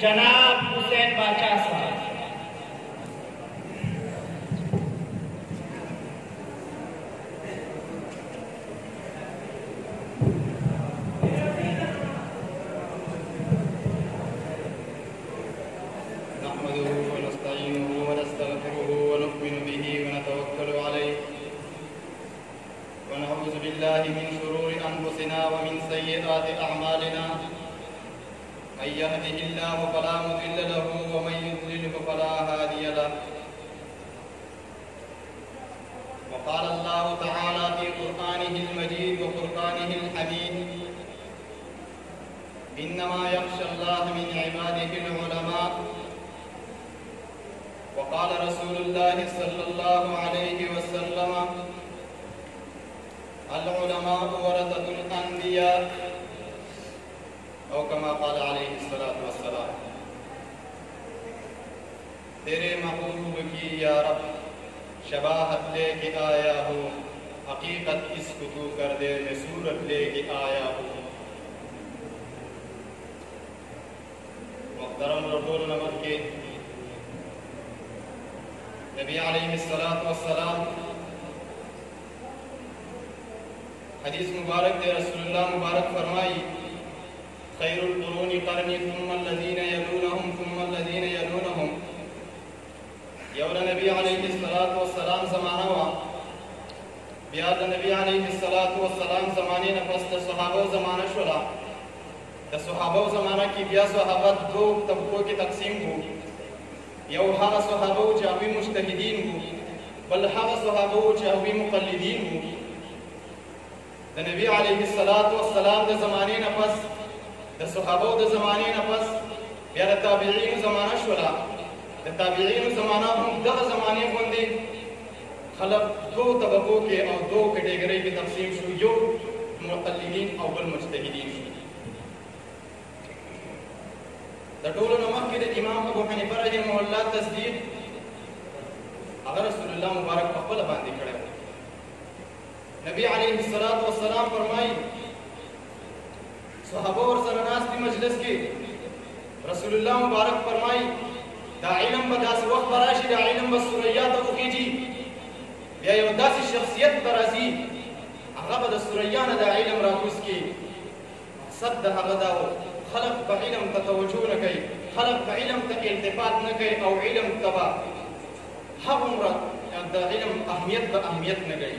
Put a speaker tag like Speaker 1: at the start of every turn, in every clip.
Speaker 1: जनाब हुसैन बादशाह साहब।
Speaker 2: من شرور أنفسنا ومن سيئات أعمالنا من يهده الله فلا مضل له ومن يضلل فلا هادي له. وقال الله تعالى في قرآنه المجيد وفرقانه الحميد إنما يخشى الله من عباده العلماء. وقال رسول الله صلى الله عليه وسلم العلماء ورثة الأنبياء أو كما قال عليه الصلاة والسلام. तेरे महबूब की या रब शबाहत लेके आया हूँ, हकीकत इसको तू कर दे, मैं सूरत लेके आया हूँ. मुहतरम रसूल नमक के नबी अलैहिस्सलातु वस्सलाम हदीस मुबारक दे रसूलुल्लाह मुबारक फरमाई खैरुल कुरूनी क़र्नी थुम्मा अल्लज़ीना यलूनहुम थुम्मा अल्लज़ीना यलूनहुम. यौला नबी अलैहिस्सलातु वस्सलाम ज़माना हुआ बियाद नबी अलैहिस्सलातु वस्सलाम ज़माने न पस द सहाबा ज़माना शुरा द सहाबा ज़माना की बिया सहाबा दो तबकों की तकसीम हो. यौ हागा सहाबा चावी मुज्तहिदीन हो, बल हागा सहाबा चावी मुक़ल्लिदीन हो. द नबी अलैहिस्सलातु वस्सलाम द ज़माने न पस द सहाबा द ज़माने न पस या द ताबिईन ज़माना शुरा द ताबिईन ज़माना हम दग ज़माने बंदे खलक दो तबकों के और दो कैटेगरी की तकसीम शु, यो मुक़ल्लिदीन और बल मुज्तहिदीन शु. द टोलो नमक के इमाम अबू हनीफा रहमहुल्लाह तस्दीक अगर रसूलुल्लाह मुबारक पप्पल बांधी खड़े हो. नबी अलैहिस्सलातु वस्सलाम फरमाई सहाबा और सरनास की मजलिस की रसूलुल्लाह मुबारक फरमाई दा इल्म बदास वक्त बराशी दा इल्म बसुरैया तो कीजी या योदास शख्सियत बराजी अगब द सुरैया न दा इल्म राकुस की सद हगदा खलक ब इल्म ततवजु न कई, खलक ब इल्म त इल्तिफात न कई और इल्म तबा हब उम्र द इल्म अहमियत ब अहमियत न गई.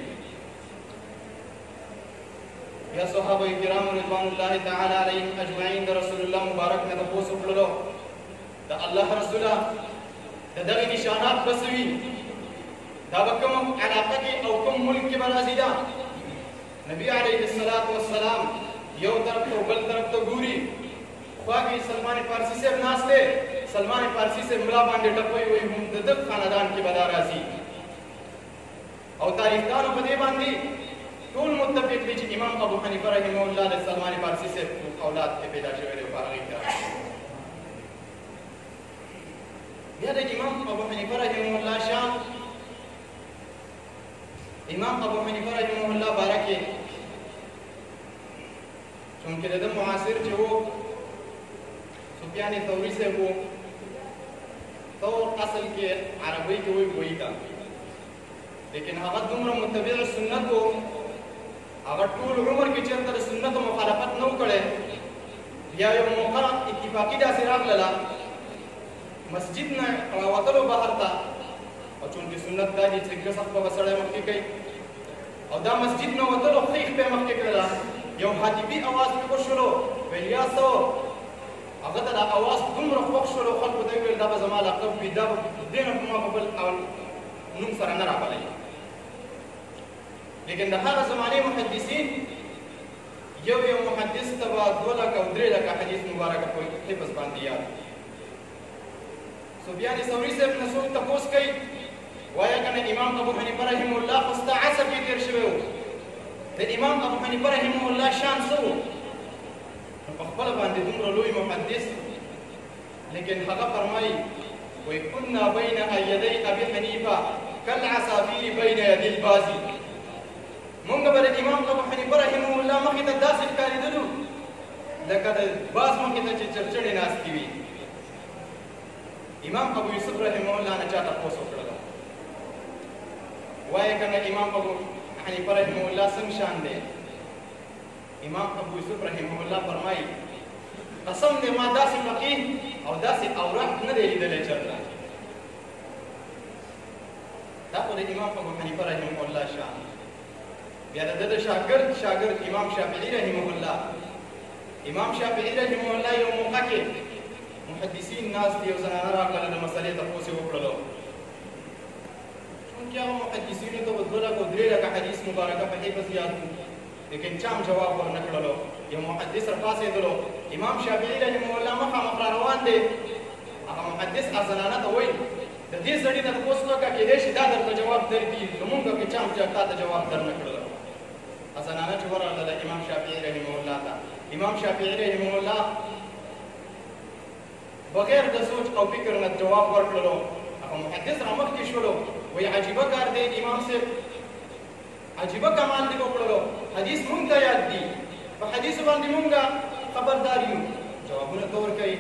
Speaker 2: या सहाबा किराम रिज़वानुल्लाहि तआला अलैहिम अजमईन द रसूलुल्लाह मुबारक ने तपोस उठलो द अल्लाह रसूला द दगे निशानात बसवी दा बकम इलाका के औ कम मुल्क के बराजीदा नबी अलैहिस्सलातु वस्सलाम यो तरफ तो बल तरफ तो गुरी ख्वागी सलमान फारसी से नास्ते सलमान फारसी से मिला बांधे टपई हुई मुमतद खानदान की बदाराजी और तारीखदारों बदे बांधी कौन मुत्तफिक बीच इमाम अबू हनीफा रहमहुल्लाह ने सलमान फारसी से औलाद के पैदा शुरू बागी का याद इमाम अबू हनीफा रहमहुल्लाह शाह इमाम अबू हनीफा रहमहुल्लाह बारके चूंकि लदम मुआसिर जो सुफियान थौरी से वो तो असल के अरबी के वही था, लेकिन अगर तुम मुत्तबी सुन्नत को अगर टूल उम्र के चलते सुन्नत मुखालफत न करे या यो मौका इत्तिफाकी दा सिराग लला मस्जिद न वतलो बाहर था और चूंकि सुन्नत दा जी सिक्के सब को वसड़े मक्की कई और दा मस्जिद न वतलो खीख पे मक्की कला यो हातिबी आवाज पे को शुरू वेलिया सो अगर दा आवाज तुम रखो शुरू खल को दे दा जमाल अकब बिदा दिन को कबल और नुम सरना रा बले. लेकिन हर ज़माने मुहद्दिसीन यो मुहद्दिस तबा 2 लाख और 3 लाख हदीस मुबारक को हिफ्ज़ बांध दिया. सुफियान सौरी से नसूल तपोस कई वाया कने इमाम अबू हनीफा रहमहुल्लाह मुस्तअस की देर शवे ते इमाम अबू हनीफा रहमहुल्लाह शान सो अखबल बांध तुम लोई मुहद्दिस. लेकिन हगा फरमाई कोई कुन्ना बैन यदै अबी हनीफा कल असाफीर बैन यदिल बाजी. مونږ بر امام ابو حنیفه رحمه الله مخې ته داسې ښکارېدلو لکه د باز مخې ته چې چرچڼې ناستې وي امام ابو یوسف رحمه الله نه چاته پوسو کړل وایي کنه امام ابو حنیفه رحمه الله څنګه شان دی امام ابو یوسف رحمه الله فرمایي قسم دې ما داسې فقيه او داسې اوراق نه دی لیدلی چرته دا خو د امام ابو حنیفه رحمه الله شان بیا د ده شاګرد امام شافعي رحمه الله امام شافعي رحمه الله یو موقع کې محدثین ناست دي یو زنانه راغله د مسلې تپوس یې وکړلو چونکې هغه محدثینو ته 2 لکه 3 لکه حدیث مبارکه په حفظ یاد وو لیکن چا هم جواب ورنه کړلو یو محدث راپاڅېدلو امام شافعي رحمه الله مخامخ را روان دی هغه محدث هغه زنانه ته وایي د دې سړي نه تپوس وکړه کېدای شي دا درته جواب درکړي زمونږ کې چا هم تا ته جواب درنه کړلو هغه زنانه چې ورغله امام شافعي رحمه الله ته امام شافعي رحمه الله بغیر د سوچ او فکر نه جواب ورکړلو هغه محدث را مخکې شولو وایي عجیبه کار دی امام صاحب عجیبه کمال دی وکړلو حدیث مونږ ته یاد دي په حدیث باندې مونږ خبردار یو جوابونه ته ورکوي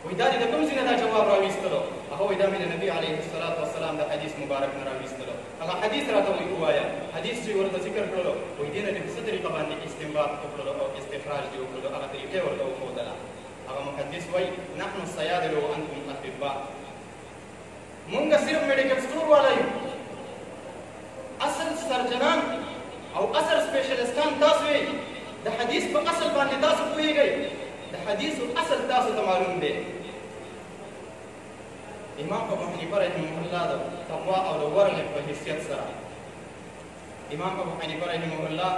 Speaker 2: وایي دا دې د کوم ځای نه دا جواب راویستلو هغه وایي دا مې د نبي علیه الصلاة والسلام د حدیث مبارک نه راویستلو هغه حدیث راته وایي ووایه حدیث چې ورته ذکر کړلو وایي دې نه دې په څه طریقه باندې استنباط وکړلو او استخراج دې وکړلو هغه طریقې ورته وښودله هغه محدث وایي نحن الصیادلو وانتم الاطباء مونږ صرف میډیکل سټور والا یو اصل سرجنان او اصل سپیشلیستان تاسو یې د حدیث په اصل باندې تاسو پوهیږئ د حدیث اصل تاسو ته معلوم دی امام ابو حنیفه رحمه الله د تقوا او د ورع په حیثیت سره امام ابو حنیفه رحمه الله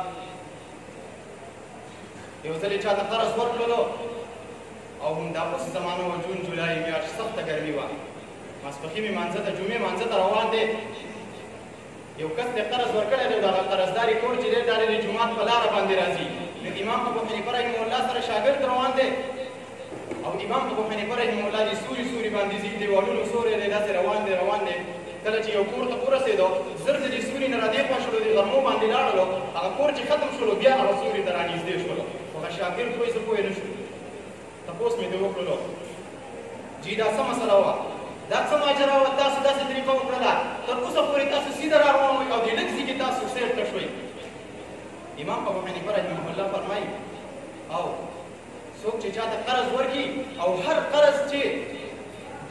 Speaker 2: یو ځل یې چاته قرض ورکړلو او همدا اوس زمانه وه جون جولای میاشت سخته ګرمي وه ماسپښین لمانځه ته جمعې لمانځه ته روان دی یو کس ته قرض ورکړی دی د هغه قرضداري کور چې دی دا د جومات په لاره باندې راځي نو امام ابو حنیفه رحمه الله سره شاګرد روان دی او امام ابو حنیفه رحمه الله د سوري باندې ځي دیوالونو سوری دی داسې روان دی کله چې یو کور ته ورسېدو زر د دې سوري نه رادېخوا شولو د غرمو باندې لاړلو هغه کور چې ختم شولو بیا هغه سوري ته رانږدې شولو خو هغه شاګرد وایي زه پوه نه شوم تپوس مې ترې وکړلو جی دا څه مسله وه دا څه ماجرا وه تاسو داسې طریقه وکړله تر اوسه پورې تاسو سیده را روان وئ او د ډک ځي کې تاسو سیر ته شوئ امام ابو حنیفه رحمه الله فرمایي او څوک چې چاته قرض ورکړي او هر قرض چې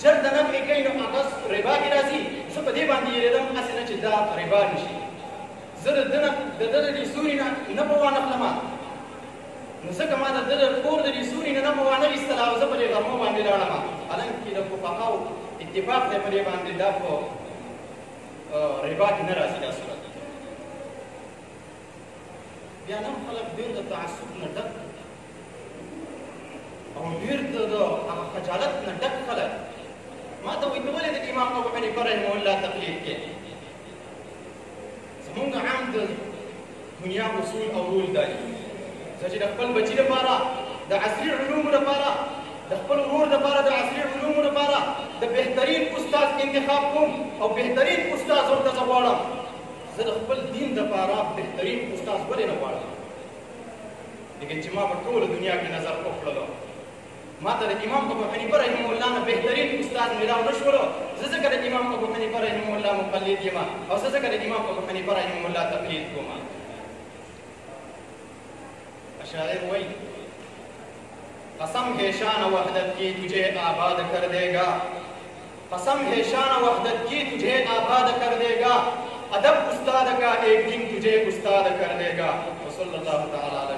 Speaker 2: جر د نفع کوي نو هغه ربا کې راځي زه په دې باندې یېرېدم هسې نه چې دا ربا نه شي زه د ده د دې سوري نه به وانخلم نو ځکه ما د ده د کور د دې سوري نه به وانه ویستله او زه په دې غرمو باندې لاړم حالانکې د فقهاو اتفاق دی په دې باندې دا په ربا کې نه راځي دا صورت بیا نن خلک ډېر د تعصب نه ډک او ډېر د هغه خجالت نه ډک خلک ما ته وایي ته ولې د امام ابو حنیفه رحمه الله تقلید کوې زمونږ عام د دنیا اصول او رول دا دي زه چې د خپل بچي لپاره د عصري علومو لپاره د خپل ورور لپاره د عصري علومو لپاره د بهترین استاد انتخاب کوم او بهترین استاد ورته زه غواړم زه د خپل دین لپاره بهترین استاد ولې نه غواړم لیکن چې ما په ټوله دنیا کې نظر وکړلو ما ته د امام ابو حنیفه رحمه الله نه بهترین استاد میلاو نه شولو زه ځکه د امام ابو حنیفه رحمه الله مقلد یم او زه ځکه د امام ابو حنیفه رحمه الله تقلید کوم شاعر وایي قسم ہے شان وحدت کی تجھے آباد کر دے گا قسم ہے شان وحدت کی تجھے آباد کر دے گا ادب استاد کا ایک دن تجھے استاد کر دے گا وصلی اللہ تعالی علیہ